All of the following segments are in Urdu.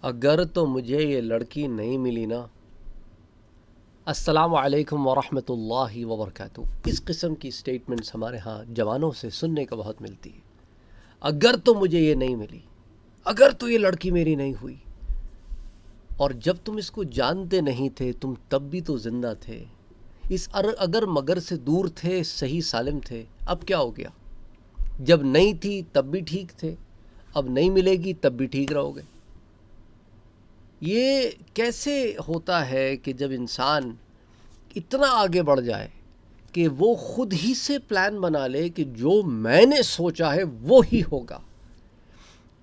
اگر تو مجھے یہ لڑکی نہیں ملی نا۔ السلام علیکم ورحمۃ اللہ وبرکاتہ۔ اس قسم کی سٹیٹمنٹس ہمارے ہاں جوانوں سے سننے کو بہت ملتی ہے۔ اگر تو مجھے یہ نہیں ملی، اگر تو یہ لڑکی میری نہیں ہوئی، اور جب تم اس کو جانتے نہیں تھے تم تب بھی تو زندہ تھے، اس اگر مگر سے دور تھے، صحیح سالم تھے، اب کیا ہو گیا؟ جب نہیں تھی تب بھی ٹھیک تھے، اب نہیں ملے گی تب بھی ٹھیک رہو گے۔ یہ کیسے ہوتا ہے کہ جب انسان اتنا آگے بڑھ جائے کہ وہ خود ہی سے پلان بنا لے کہ جو میں نے سوچا ہے وہ ہی ہوگا؟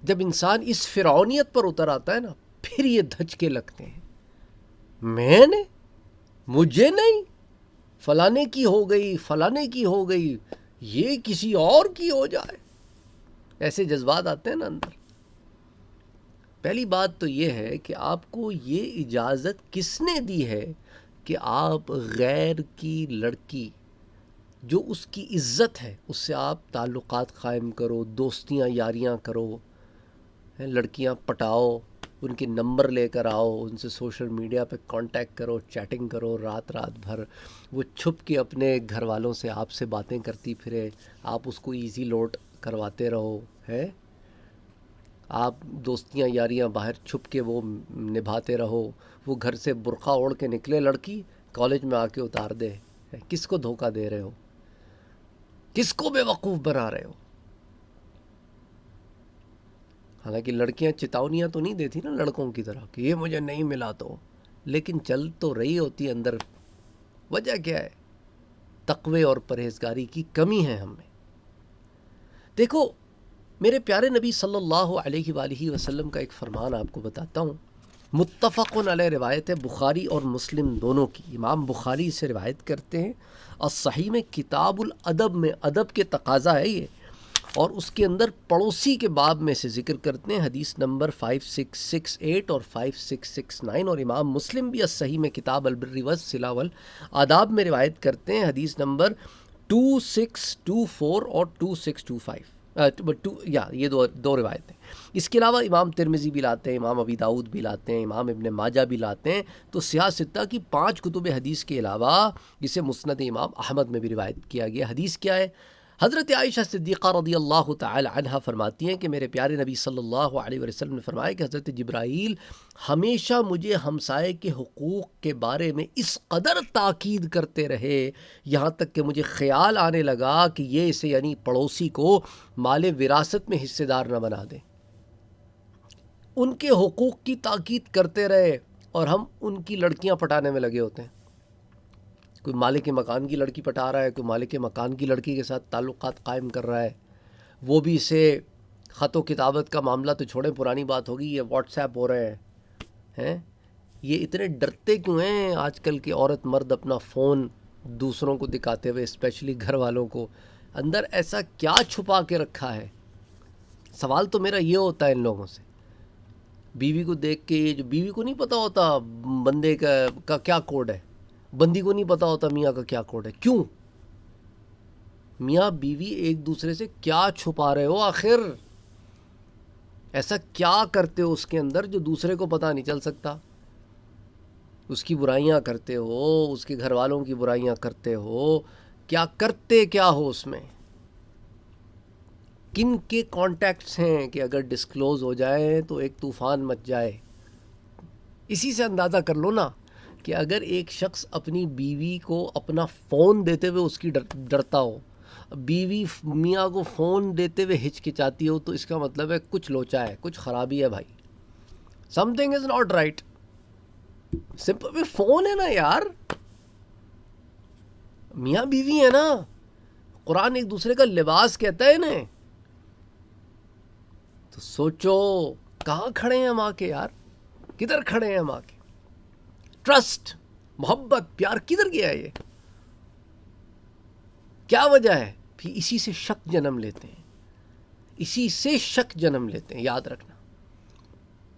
جب انسان اس فرعونیت پر اتر آتا ہے نا، پھر یہ دھچکے لگتے ہیں، میں نے، مجھے نہیں، فلانے کی ہو گئی، فلانے کی ہو گئی، یہ کسی اور کی ہو جائے، ایسے جذبات آتے ہیں نا اندر۔ پہلی بات تو یہ ہے کہ آپ کو یہ اجازت کس نے دی ہے کہ آپ غیر کی لڑکی جو اس کی عزت ہے اس سے آپ تعلقات قائم کرو، دوستیاں یاریاں کرو، لڑکیاں پٹاؤ، ان کے نمبر لے کر آؤ، ان سے سوشل میڈیا پہ کانٹیکٹ کرو، چیٹنگ کرو رات رات بھر، وہ چھپ کے اپنے گھر والوں سے آپ سے باتیں کرتی پھرے، آپ اس کو ایزی لوٹ کرواتے رہو، ہے آپ دوستیاں یاریاں باہر چھپ کے وہ نبھاتے رہو، وہ گھر سے برقع اوڑھ کے نکلے لڑکی، کالج میں آ کے اتار دے۔ کس کو دھوکہ دے رہے ہو؟ کس کو بے وقوف بنا رہے ہو؟ حالانکہ لڑکیاں چتاونیاں تو نہیں دیتی نا لڑکوں کی طرح کہ یہ مجھے نہیں ملا تو، لیکن چل تو رہی ہوتی ہے اندر۔ وجہ کیا ہے؟ تقوی اور پرہیزگاری کی کمی ہے ہم میں۔ دیکھو میرے پیارے نبی صلی اللہ علیہ وآلہ وسلم کا ایک فرمان آپ کو بتاتا ہوں، متفق علیہ روایت ہے، بخاری اور مسلم دونوں کی۔ امام بخاری سے روایت کرتے ہیں، الصحیح میں کتاب الادب میں، ادب کے تقاضا ہے یہ، اور اس کے اندر پڑوسی کے باب میں سے ذکر کرتے ہیں، حدیث نمبر 5668 اور 5669، اور امام مسلم بھی الصحیح میں کتاب البر والصلہ والآداب میں روایت کرتے ہیں، حدیث نمبر 2624 اور 2625۔ یہ دو روایتیں۔ اس کے علاوہ امام ترمذی بھی لاتے ہیں، امام ابی داؤد بھی لاتے ہیں، امام ابن ماجہ بھی لاتے ہیں۔ تو سیاہ ستہ کی 5 کتب حدیث کے علاوہ جسے مسند امام احمد میں بھی روایت کیا گیا۔ حدیث کیا ہے؟ حضرت عائشہ صدیقہ رضی اللہ تعالی عنہ فرماتی ہیں کہ میرے پیارے نبی صلی اللہ علیہ وسلم نے فرمایا کہ حضرت جبرائیل ہمیشہ مجھے ہمسائے کے حقوق کے بارے میں اس قدر تاکید کرتے رہے، یہاں تک کہ مجھے خیال آنے لگا کہ یہ اسے یعنی پڑوسی کو مال وراثت میں حصے دار نہ بنا دیں۔ ان کے حقوق کی تاکید کرتے رہے اور ہم ان کی لڑکیاں پٹانے میں لگے ہوتے ہیں۔ کوئی مالک مکان کی لڑکی پٹا رہا ہے، کوئی مالک مکان کی لڑکی کے ساتھ تعلقات قائم کر رہا ہے، وہ بھی اسے خط و کتابت کا معاملہ تو چھوڑیں، پرانی بات ہوگی، یہ واٹس ایپ ہو رہے ہیں۔ یہ اتنے ڈرتے کیوں ہیں آج کل کے عورت مرد اپنا فون دوسروں کو دکھاتے ہوئے، اسپیشلی گھر والوں کو؟ اندر ایسا کیا چھپا کے رکھا ہے؟ سوال تو میرا یہ ہوتا ہے ان لوگوں سے۔ بیوی کو دیکھ کے، جو بیوی کو نہیں پتہ ہوتا بندے کا کیا کوڈ ہے، بندی کو نہیں پتہ ہوتا میاں کا کیا کوڈ ہے۔ کیوں؟ میاں بیوی ایک دوسرے سے کیا چھپا رہے ہو آخر؟ ایسا کیا کرتے ہو اس کے اندر جو دوسرے کو پتہ نہیں چل سکتا؟ اس کی برائیاں کرتے ہو، اس کے گھر والوں کی برائیاں کرتے ہو، کیا کرتے کیا ہو اس میں؟ کن کے کانٹیکٹس ہیں کہ اگر ڈسکلوز ہو جائے تو ایک طوفان مچ جائے؟ اسی سے اندازہ کر لو نا کہ اگر ایک شخص اپنی بیوی کو اپنا فون دیتے ہوئے اس کی ڈرتا ہو، بیوی میاں کو فون دیتے ہوئے ہچکچاتی ہو، تو اس کا مطلب ہے کچھ لوچا ہے، کچھ خرابی ہے بھائی، some thing is not right. Simple phone ہے نا یار، میاں بیوی ہے نا، قرآن ایک دوسرے کا لباس کہتا ہے نا۔ تو سوچو کہاں کھڑے ہیں ماں کے یار، کدھر کھڑے ہیں ماں کے؟ ٹرسٹ، محبت، پیار کدھر گیا ہے؟ یہ کیا وجہ ہے؟ پھر اسی سے شک جنم لیتے ہیں، اسی سے شک جنم لیتے ہیں۔ یاد رکھنا،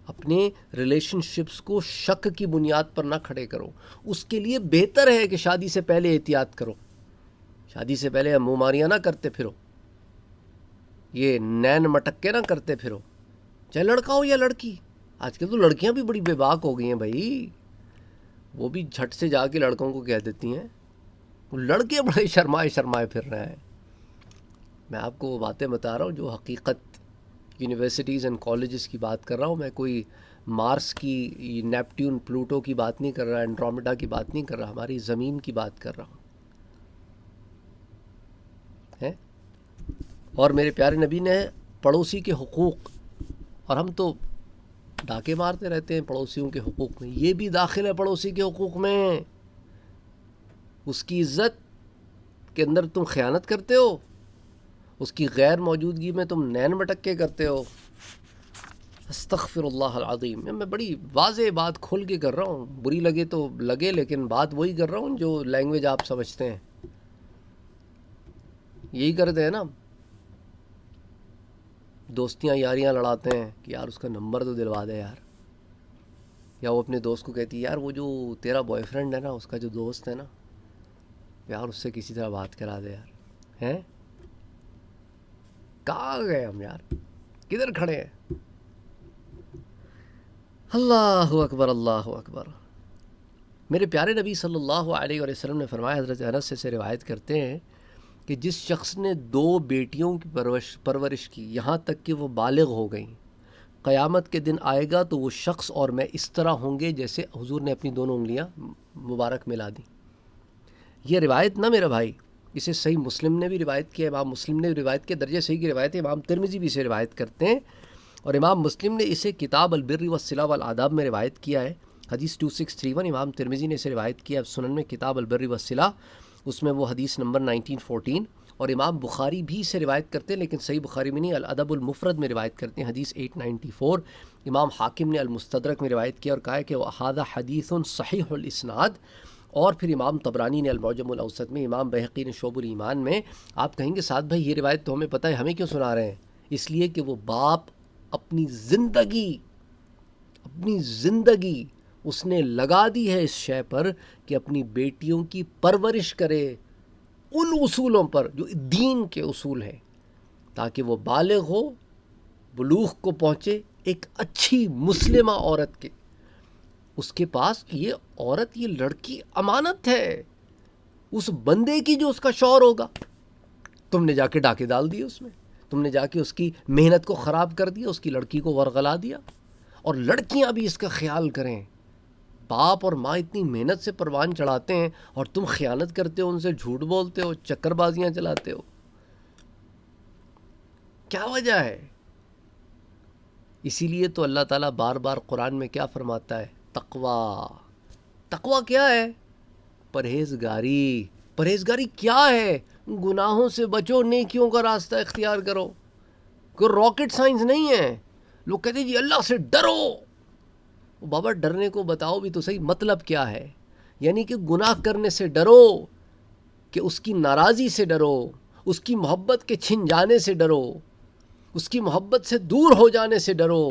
اپنے ریلیشن شپس کو شک کی بنیاد پر نہ کھڑے کرو۔ اس کے لیے بہتر ہے کہ شادی سے پہلے احتیاط کرو، شادی سے پہلے منہ ماریاں نہ کرتے پھرو، یہ نین مٹکے نہ کرتے پھرو، چاہے لڑکا ہو یا لڑکی۔ آج کل تو لڑکیاں بھی بڑی بے باک ہو گئی ہیں بھائی، وہ بھی جھٹ سے جا کے لڑکوں کو کہہ دیتی ہیں. لڑکے بڑے شرمائے شرمائے پھر رہے ہیں. میں آپ کو وہ باتیں بتا رہا ہوں جو حقیقت یونیورسٹیز اینڈ کالجز کی بات کر رہا ہوں. میں کوئی مارس کی، نیپٹیون، پلوٹو کی بات نہیں کر رہا، اینڈرومیڈا کی بات نہیں کر رہا، ہماری زمین کی بات کر رہا ہوں. اور میرے پیارے نبی نے پڑوسی کے حقوق، اور ہم تو ڈاکے مارتے رہتے ہیں پڑوسیوں کے حقوق میں، یہ بھی داخل ہے پڑوسی کے حقوق میں. اس کی عزت کے اندر تم خیانت کرتے ہو، اس کی غیر موجودگی میں تم نین مٹکے کرتے ہو. استغفر اللہ العظیم. میں بڑی واضح بات کھول کے کر رہا ہوں، بری لگے تو لگے، لیکن بات وہی کر رہا ہوں جو لینگویج آپ سمجھتے ہیں. یہی کرتے ہیں نا، دوستیاں یاریاں لڑاتے ہیں کہ یار اس کا نمبر تو دلوا دے یار. یا وہ اپنے دوست کو کہتی ہے یار وہ جو تیرا بوائے فرینڈ ہے نا، اس کا جو دوست ہے نا یار، اس سے کسی طرح بات کرا دے یار. ہیں کہاں گئے ہم یار، کدھر کھڑے ہیں؟ اللہ اکبر، اللہ اکبر. میرے پیارے نبی صلی اللہ علیہ وسلم نے فرمایا، حضرت انس سے روایت کرتے ہیں کہ جس شخص نے 2 بیٹیوں کی پرورش کی یہاں تک کہ وہ بالغ ہو گئیں، قیامت کے دن آئے گا تو وہ شخص اور میں اس طرح ہوں گے جیسے حضور نے اپنی دونوں انگلیاں مبارک ملا دیں. یہ روایت نہ میرا بھائی، اسے صحیح مسلم نے بھی روایت کیا، امام مسلم نے بھی روایت کیا، درجہ صحیح کی روایت ہے. امام ترمذی بھی اسے روایت کرتے ہیں، اور امام مسلم نے اسے کتاب البر والصلہ والآداب میں روایت کیا ہے. حدیث 2631 امام ترمذی نے اسے روایت کیا سنن میں کتاب البر والصلہ، اس میں وہ حدیث نمبر 1914. اور امام بخاری بھی اسے روایت کرتے ہیں، لیکن صحیح بخاری میں نہیں، الادب المفرد میں روایت کرتے ہیں، حدیث 894. امام حاکم نے المستدرک میں روایت کیا اور کہا ہے کہ وَهَذَا حَدِيثٌ صَحِيحُ الْإِسْنَاد. اور پھر امام طبرانی نے المعجم الاوسط میں، امام بہقی نے شعب الایمان میں. آپ کہیں گے سعد بھائی یہ روایت تو ہمیں پتہ ہے، ہمیں کیوں سنا رہے ہیں؟ اس لیے کہ وہ باپ اپنی زندگی اس نے لگا دی ہے اس شے پر کہ اپنی بیٹیوں کی پرورش کرے ان اصولوں پر جو دین کے اصول ہیں، تاکہ وہ بالغ ہو، بلوغ کو پہنچے، ایک اچھی مسلمہ عورت کے اس کے پاس یہ عورت، یہ لڑکی امانت ہے اس بندے کی جو اس کا شوہر ہوگا. تم نے جا کے ڈاکے ڈال دیے اس میں، تم نے جا کے اس کی محنت کو خراب کر دیا، اس کی لڑکی کو ورغلا دیا. اور لڑکیاں بھی اس کا خیال کریں، باپ اور ماں اتنی محنت سے پروان چڑھاتے ہیں اور تم خیانت کرتے ہو، ان سے جھوٹ بولتے ہو، چکر بازیاں چلاتے ہو. کیا وجہ ہے؟ اسی لیے تو اللہ تعالیٰ بار بار قرآن میں کیا فرماتا ہے؟ تقوی کیا ہے؟ پرہیزگاری کیا ہے؟ گناہوں سے بچو، نیکیوں کا راستہ اختیار کرو. کوئی راکٹ سائنس نہیں ہے. لوگ کہتے ہیں جی اللہ سے ڈرو. بابا ڈرنے کو بتاؤ بھی تو صحیح، مطلب کیا ہے؟ یعنی کہ گناہ کرنے سے ڈرو، کہ اس کی ناراضی سے ڈرو، اس کی محبت کے چھن جانے سے ڈرو، اس کی محبت سے دور ہو جانے سے ڈرو.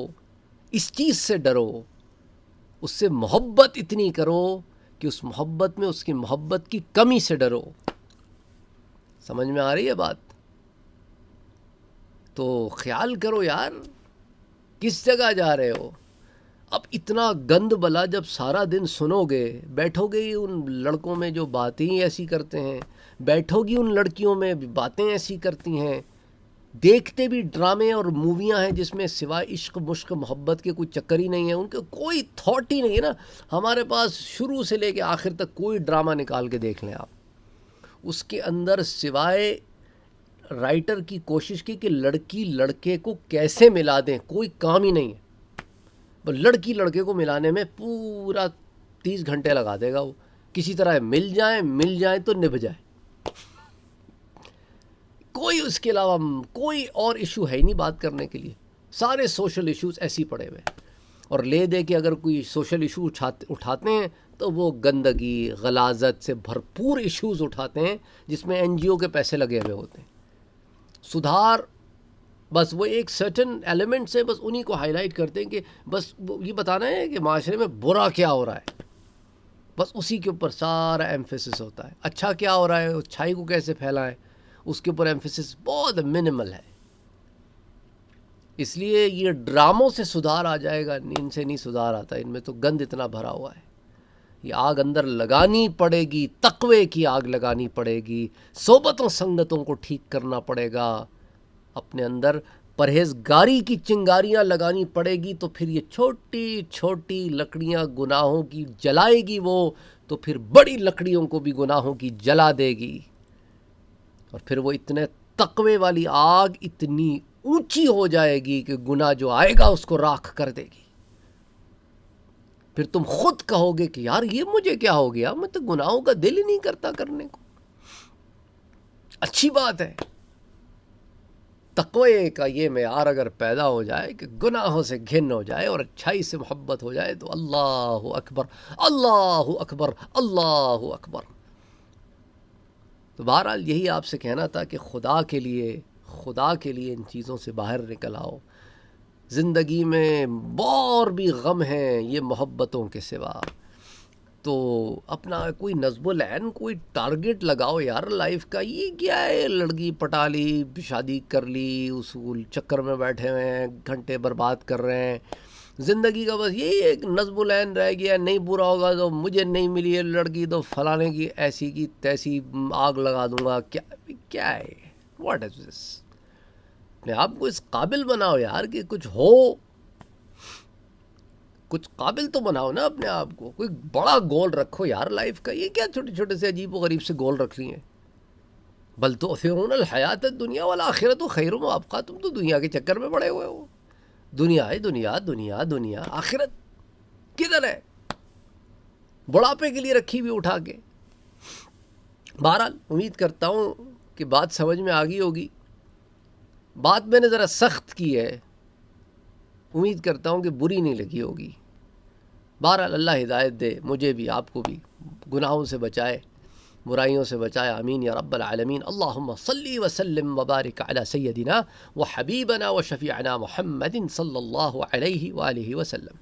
اس چیز سے ڈرو، اس سے محبت اتنی کرو کہ اس محبت میں اس کی محبت کی کمی سے ڈرو. سمجھ میں آ رہی ہے بات؟ تو خیال کرو یار، کس جگہ جا رہے ہو؟ اب اتنا گند بلا جب سارا دن سنو گے، بیٹھو گے ان لڑکوں میں جو باتیں ایسی کرتے ہیں، بیٹھو گی ان لڑکیوں میں باتیں ایسی کرتی ہیں، دیکھتے بھی ڈرامے اور موویاں ہیں جس میں سوائے عشق مشق محبت کے کوئی چکر ہی نہیں ہے، ان کے کوئی تھاٹ ہی نہیں ہے نا. ہمارے پاس شروع سے لے کے آخر تک کوئی ڈرامہ نکال کے دیکھ لیں آپ، اس کے اندر سوائے رائٹر کی کوشش کی کہ لڑکی لڑکے کو کیسے ملا دیں، کوئی کام ہی نہیں ہے. بس لڑکی لڑکے کو ملانے میں پورا 30 گھنٹے لگا دے گا وہ، کسی طرح مل جائیں تو نبھ جائے. کوئی اس کے علاوہ کوئی اور ایشو ہے ہی نہیں بات کرنے کے لیے. سارے سوشل ایشوز ایسے پڑے ہوئے، اور لے دے کے اگر کوئی سوشل ایشو اٹھاتے ہیں تو وہ گندگی غلاظت سے بھرپور ایشوز اٹھاتے ہیں جس میں NGO کے پیسے لگے ہوئے ہوتے ہیں. سدھار بس وہ ایک سرٹن ایلیمنٹس ہیں، بس انہی کو ہائی لائٹ کرتے ہیں کہ بس یہ بتانا ہے کہ معاشرے میں برا کیا ہو رہا ہے، بس اسی کے اوپر سارا ایمفیسس ہوتا ہے. اچھا کیا ہو رہا ہے، اچھائی کو کیسے پھیلائیں، اس کے اوپر ایمفیسس بہت منیمل ہے. اس لیے یہ ڈراموں سے سدھار آ جائے گا، ان سے نہیں سدھار آتا، ان میں تو گند اتنا بھرا ہوا ہے. یہ آگ اندر لگانی پڑے گی، تقوی کی آگ لگانی پڑے گی، صحبتوں سنگتوں کو ٹھیک کرنا پڑے گا، اپنے اندر پرہیزگاری کی چنگاریاں لگانی پڑے گی. تو پھر یہ چھوٹی چھوٹی لکڑیاں گناہوں کی جلائے گی وہ، تو پھر بڑی لکڑیوں کو بھی گناہوں کی جلا دے گی. اور پھر وہ اتنے تقوی والی آگ اتنی اونچی ہو جائے گی کہ گناہ جو آئے گا اس کو راکھ کر دے گی. پھر تم خود کہو گے کہ یار یہ مجھے کیا ہو گیا، میں تو گناہوں کا دل ہی نہیں کرتا کرنے کو. اچھی بات ہے، تقوی کا یہ معیار اگر پیدا ہو جائے کہ گناہوں سے گھن ہو جائے اور اچھائی سے محبت ہو جائے، تو اللہ اکبر اللہ اکبر اللہ اکبر. تو بہرحال یہی آپ سے کہنا تھا کہ خدا کے لیے ان چیزوں سے باہر نکل آؤ. زندگی میں اور بھی غم ہیں یہ محبتوں کے سوا. تو اپنا کوئی نظم العین کوئی ٹارگٹ لگاؤ یار لائف کا. یہ کیا ہے، لڑکی پٹا لی، شادی کر لی، اصول چکر میں بیٹھے ہوئے ہیں، گھنٹے برباد کر رہے ہیں. زندگی کا بس یہی ایک نظم العین رہ گیا. نہیں برا ہوگا تو مجھے نہیں ملی ہے لڑکی تو فلانے کی ایسی کی تیسی آگ لگا دوں گا. کیا ہے، واٹ از دس؟ اپنے آپ کو اس قابل بناؤ یار کہ کچھ ہو، کچھ قابل تو بناؤ نا اپنے آپ کو. کوئی بڑا گول رکھو یار لائف کا. یہ کیا چھوٹے چھوٹے سے عجیب و غریب سے گول رکھ لیے ہیں؟ بل تؤثرون الحیات الدنیا والآخرۃ خیر وابقیٰ. تم تو دنیا کے چکر میں پڑے ہوئے ہو. دنیا ہے، دنیا دنیا دنیا. آخرت کدھر ہے؟ بڑھاپے کے لیے رکھی ہوئی اٹھا کے. بہرحال امید کرتا ہوں کہ بات سمجھ میں آ گئی ہوگی. بات میں نے ذرا سخت کی ہے، امید کرتا ہوں کہ بری نہیں لگی ہوگی. بہرحال اللہ ہدایت دے مجھے بھی آپ کو بھی، گناہوں سے بچائے، برائیوں سے بچائے. آمین یا رب العالمین. اللہم صلی وسلم وبارک علی سیدنا و حبیبنا و شفیعنا محمد صلی اللہ علیہ وآلہ وسلم.